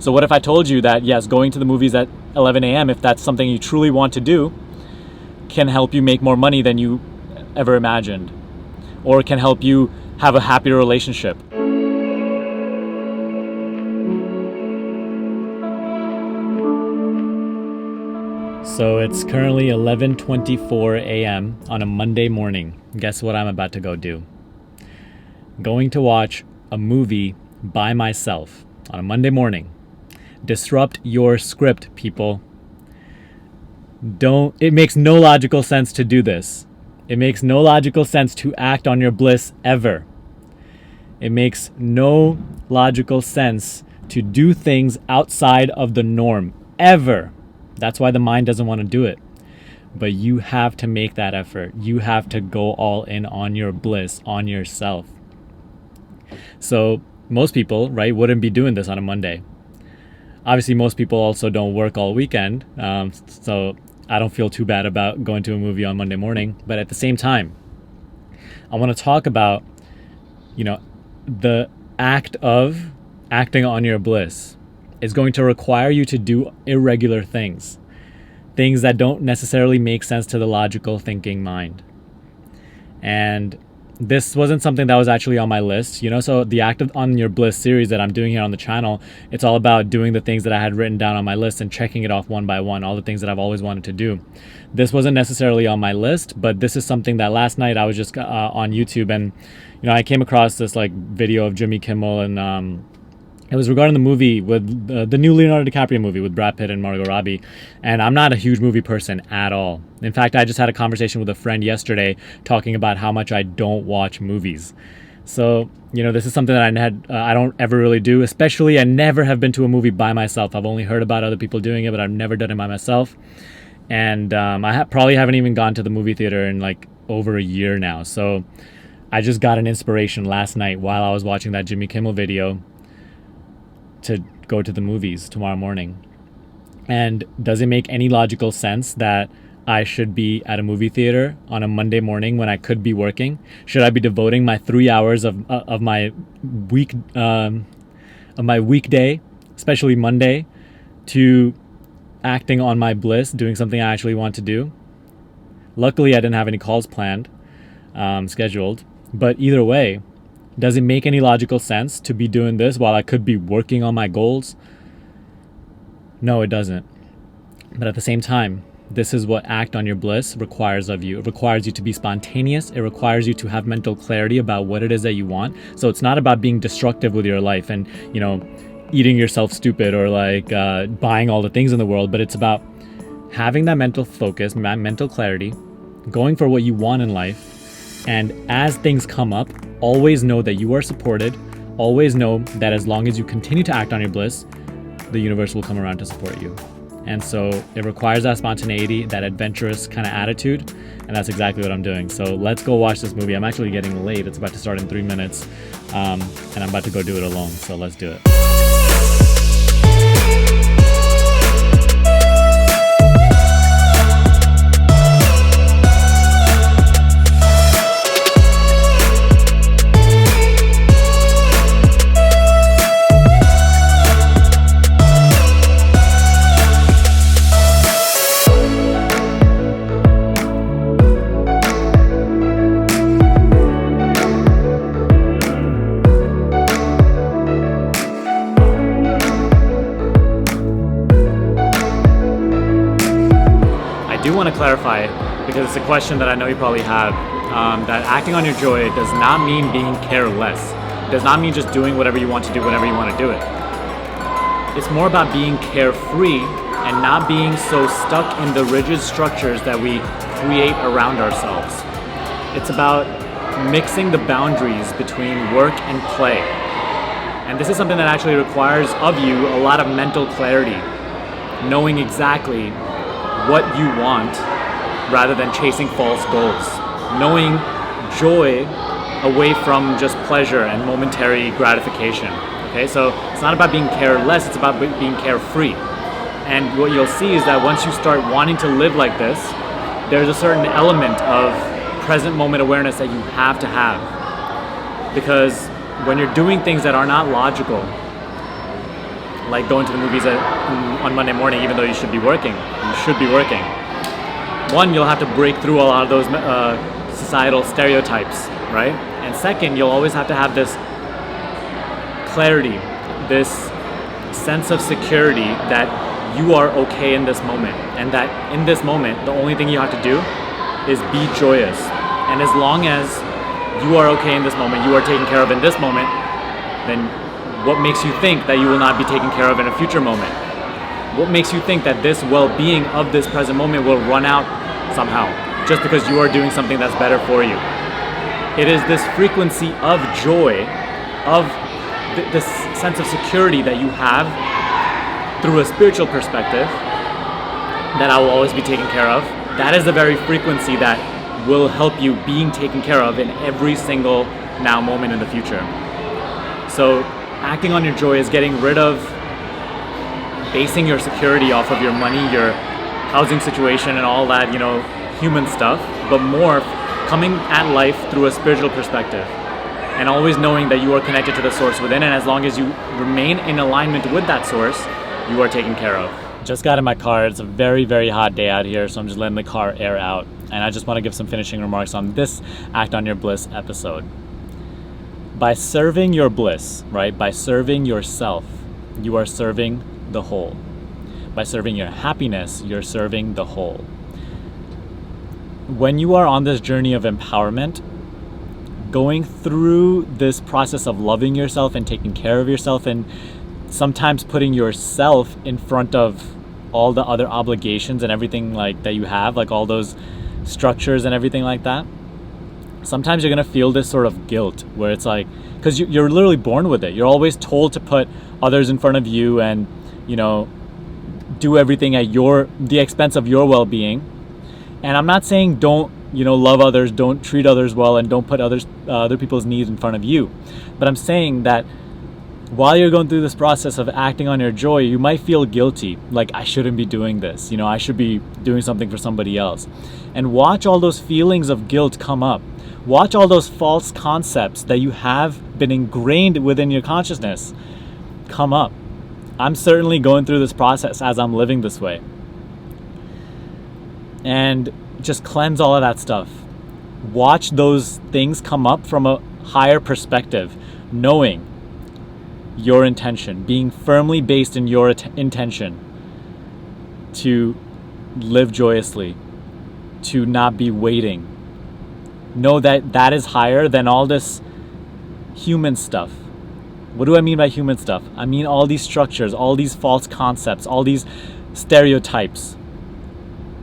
So what if I told you that, yes, going to the movies at 11 a.m., if that's something you truly want to do, can help you make more money than you ever imagined, or can help you have a happier relationship? So it's currently 11:24 a.m. on a Monday morning. Guess what I'm about to go do? Going to watch a movie by myself on a Monday morning. Disrupt your script, people. It makes no logical sense to do this. It makes no logical sense to act on your bliss ever. It makes no logical sense to do things outside of the norm ever. That's why the mind doesn't want to do it. But you have to make that effort. You have to go all in on your bliss, on yourself. So most people, right, wouldn't be doing this on a Monday. Obviously, most people also don't work all weekend. So I don't feel too bad about going to a movie on Monday morning. But at the same time, I want to talk about, the act of acting on your bliss is going to require you to do irregular things that don't necessarily make sense to the logical thinking mind. And this wasn't something that was actually on my list, so the Act on Your Bliss series that I'm doing here on the channel, it's all about doing the things that I had written down on my list and checking it off one by one, all the things that I've always wanted to do. This wasn't necessarily on my list, but this is something that last night I was just on YouTube, and I came across this video of Jimmy Kimmel, and it was regarding the movie with the new Leonardo DiCaprio movie with Brad Pitt and Margot Robbie. And I'm not a huge movie person at all. In fact, I just had a conversation with a friend yesterday talking about how much I don't watch movies. So, this is something that I don't ever really do. Especially, I never have been to a movie by myself. I've only heard about other people doing it, but I've never done it by myself. And I probably haven't even gone to the movie theater in over a year now. So I just got an inspiration last night while I was watching that Jimmy Kimmel video to go to the movies tomorrow morning. And does it make any logical sense that I should be at a movie theater on a Monday morning when I could be working? Should I be devoting my 3 hours of my weekday, especially Monday, to acting on my bliss, doing something I actually want to do? Luckily, I didn't have any calls planned, scheduled. But either way, does it make any logical sense to be doing this while I could be working on my goals? No, it doesn't. But at the same time, this is what Act on Your Bliss requires of you. It requires you to be spontaneous. It requires you to have mental clarity about what it is that you want. So it's not about being destructive with your life and, eating yourself stupid or buying all the things in the world, but it's about having that mental focus, mental clarity, going for what you want in life. And as things come up, always know that you are supported. Always know that as long as you continue to act on your bliss, the universe will come around to support you. And so it requires that spontaneity, that adventurous kind of attitude. And that's exactly what I'm doing. So let's go watch this movie. I'm actually getting late. It's about to start in 3 minutes. And I'm about to go do it alone. So let's do it. I want to clarify, because it's a question that I know you probably have, that acting on your joy does not mean being careless. It does not mean just doing whatever you want to do whenever you want to do it. It's more about being carefree and not being so stuck in the rigid structures that we create around ourselves. It's about mixing the boundaries between work and play. And this is something that actually requires of you a lot of mental clarity, knowing exactly what you want rather than chasing false goals, knowing joy away from just pleasure and momentary gratification. Okay, so it's not about being careless, it's about being carefree. And what you'll see is that once you start wanting to live like this, there's a certain element of present moment awareness that you have to have. Because when you're doing things that are not logical, like going to the movies on Monday morning, even though you should be working. You should be working. One, you'll have to break through a lot of those societal stereotypes, right? And second, you'll always have to have this clarity, this sense of security that you are okay in this moment, and that in this moment, the only thing you have to do is be joyous. And as long as you are okay in this moment, you are taken care of in this moment, then what makes you think that you will not be taken care of in a future moment? What makes you think that this well-being of this present moment will run out somehow, just because you are doing something that's better for you? It is this frequency of joy, of this sense of security that you have through a spiritual perspective, that I will always be taken care of. That is the very frequency that will help you being taken care of in every single now moment in the future. So acting on your joy is getting rid of basing your security off of your money, your housing situation and all that, human stuff, but more coming at life through a spiritual perspective, and always knowing that you are connected to the source within, and as long as you remain in alignment with that source, you are taken care of. Just got in my car. It's a very, very hot day out here, so I'm just letting the car air out. And I just want to give some finishing remarks on this Act on Your Bliss episode. By serving your bliss, right? By serving yourself, you are serving the whole. By serving your happiness, you're serving the whole. When you are on this journey of empowerment, going through this process of loving yourself and taking care of yourself, and sometimes putting yourself in front of all the other obligations and everything like that you have, like all those structures and everything like that, sometimes you're going to feel this sort of guilt where it's like, because you're literally born with it. You're always told to put others in front of you and, do everything at the expense of your well-being. And I'm not saying don't, love others, don't treat others well, and don't put other people's needs in front of you. But I'm saying that while you're going through this process of acting on your joy, you might feel guilty, like I shouldn't be doing this, I should be doing something for somebody else. And watch all those feelings of guilt come up. Watch all those false concepts that you have been ingrained within your consciousness come up. I'm certainly going through this process as I'm living this way. And just cleanse all of that stuff. Watch those things come up from a higher perspective, knowing your intention, being firmly based in your intention to live joyously, to not be waiting. Know that that is higher than all this human stuff. What do I mean by human stuff? I mean all these structures, all these false concepts, all these stereotypes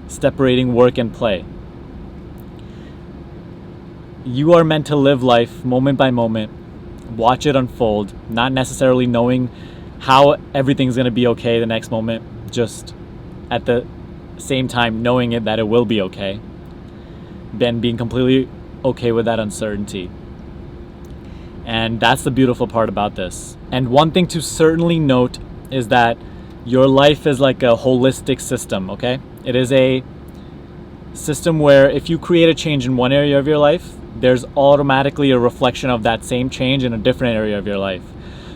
separating work and play. You are meant to live life moment by moment, watch it unfold, not necessarily knowing how everything's going to be okay the next moment, just at the same time knowing that it will be okay, then being completely okay with that uncertainty. And that's the beautiful part about this. And one thing to certainly note is that your life is like a holistic system, okay? It is a system where if you create a change in one area of your life, there's automatically a reflection of that same change in a different area of your life.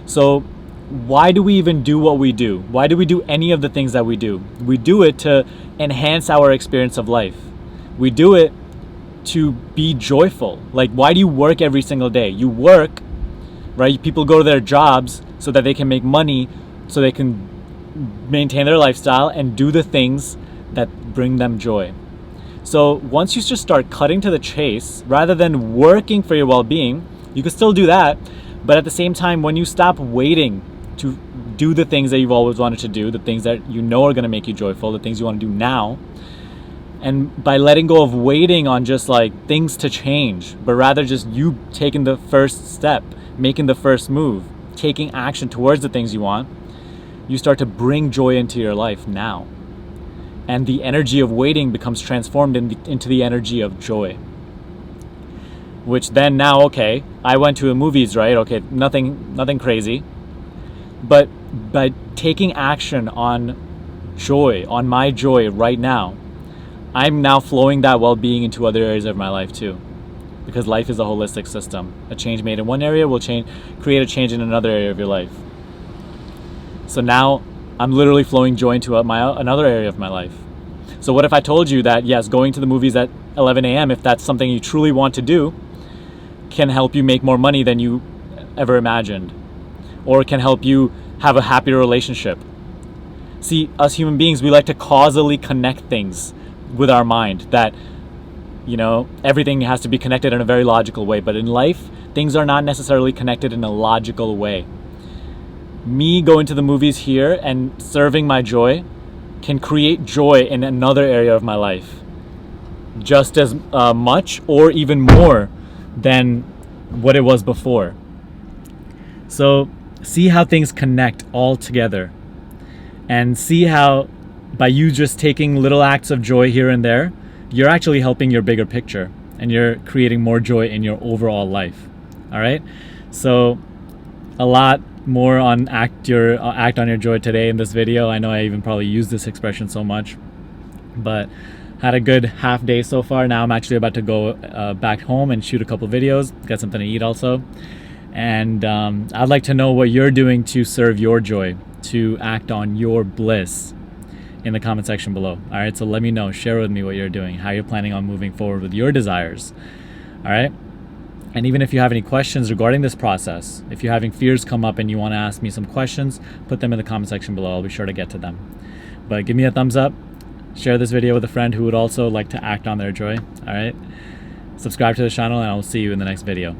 So why do we even do what we do? Why do we do any of the things that we do? We do it to enhance our experience of life. We do it to be joyful. Like, why do you work every single day? You work, right? People go to their jobs so that they can make money, so they can maintain their lifestyle and do the things that bring them joy. So once you just start cutting to the chase, rather than working for your well-being, you can still do that, but at the same time, when you stop waiting to do the things that you've always wanted to do, the things that you know are going to make you joyful, the things you want to do now, and by letting go of waiting on just like things to change, but rather just you taking the first step, making the first move, taking action towards the things you want, you start to bring joy into your life now. And the energy of waiting becomes transformed into the energy of joy. Which then now, okay, I went to the movies, right? Okay, nothing crazy. But by taking action on joy, on my joy right now, I'm now flowing that well-being into other areas of my life too. Because life is a holistic system. A change made in one area will create a change in another area of your life. So now I'm literally flowing joy into another area of my life. So what if I told you that, yes, going to the movies at 11 a.m., if that's something you truly want to do, can help you make more money than you ever imagined, or can help you have a happier relationship? See, us human beings, we like to causally connect things with our mind, that, everything has to be connected in a very logical way. But in life, things are not necessarily connected in a logical way. Me going to the movies here and serving my joy can create joy in another area of my life just as much or even more than what it was before. So see how things connect all together, and see how by you just taking little acts of joy here and there, you're actually helping your bigger picture, and you're creating more joy in your overall life. All right, so a lot more on act on your joy today in this video. I know I even probably used this expression so much, but had a good half day so far. Now I'm actually about to go back home and shoot a couple videos, get something to eat also. And I'd like to know what you're doing to serve your joy, to act on your bliss, in the comment section below. All right, so let me know, share with me what you're doing, how you're planning on moving forward with your desires. All right. And even if you have any questions regarding this process, if you're having fears come up and you want to ask me some questions, put them in the comment section below. I'll be sure to get to them. But give me a thumbs up, share this video with a friend who would also like to act on their joy. All right. Subscribe to the channel, and I'll see you in the next video.